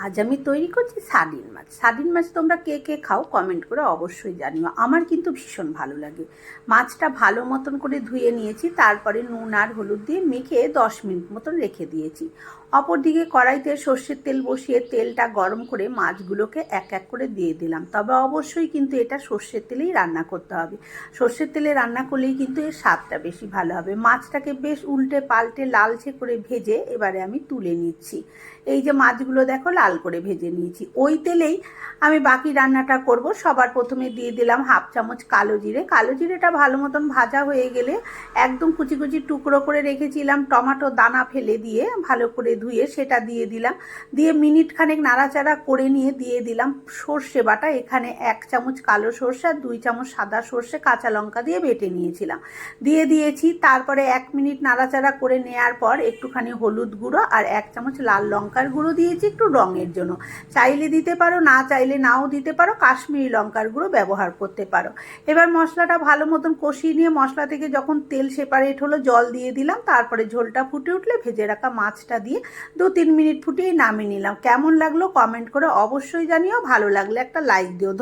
আজ আমি তৈরি করছি সার্ডিন মাছ। সার্ডিন মাছ তোমরা কে কে খাও কমেন্ট করে অবশ্যই জানিও। আমার কিন্তু ভীষণ ভালো লাগে। মাছটা ভালো মতন করে ধুয়ে নিয়েছি, তারপরে নুন আর হলুদ দিয়ে মেখে 10 মিনিট মতন রেখে দিয়েছি। অপরদিকে কড়াইতে সর্ষের তেল বসিয়ে তেলটা গরম করে মাছগুলোকে এক এক করে দিয়ে দিলাম। তবে অবশ্যই কিন্তু এটা সর্ষের তেলেই রান্না করতে হবে। সর্ষের তেলে রান্না করলেই কিন্তু এর স্বাদটা বেশি ভালো হবে। মাছটাকে বেশ উল্টে পাল্টে লালচে করে ভেজে এবারে আমি তুলে নিচ্ছি। এই যে মাছগুলো দেখো লাল করে ভেজে নিয়েছি, ওই তেলেই আমি বাকি রান্নাটা করব। সবার প্রথমে দিয়ে দিলাম হাফ চামচ কালো জিরে। কালো জিরেটা ভালো মতন ভাজা হয়ে গেলে একদম কুচি কুচি টুকরো করে রেখেছিলাম টমেটো দানা ফেলে দিয়ে ভালো করে ধুয়ে সেটা দিয়ে দিলাম। দিয়ে মিনিট খানেক নাড়াচাড়া করে নিয়ে দিয়ে দিলাম সর্ষে বাটা। এখানে 1 চামচ কালো সর্ষে আর 2 চামচ সাদা সর্ষে কাঁচা লঙ্কা দিয়ে বেটে নিয়েছিলাম, দিয়ে দিয়েছি। তারপরে 1 মিনিট নাড়াচাড়া করে নেওয়ার পর একটুখানি হলুদ গুঁড়ো আর 1 চামচ লাল লঙ্কার গুঁড়ো দিয়েছি একটু রঙের জন্য। চাইলে দিতে পারো, না চাইলে নাও দিতে পারো, কাশ্মীরি লঙ্কার গুঁড়ো ব্যবহার করতে পারো। এবার মশলাটা ভালো মতন কষিয়ে নিয়ে মশলা থেকে যখন তেল সেপারেট হলো জল দিয়ে দিলাম। তারপরে ঝোলটা ফুটে উঠলে ভেজে রাখা মাছটা দিয়ে 2-3 মিনিট ফুটিয়ে নামিয়ে নিলাম। কেমন লাগলো কমেন্ট করে অবশ্যই জানিও। ভালো লাগলে একটা লাইক দিও।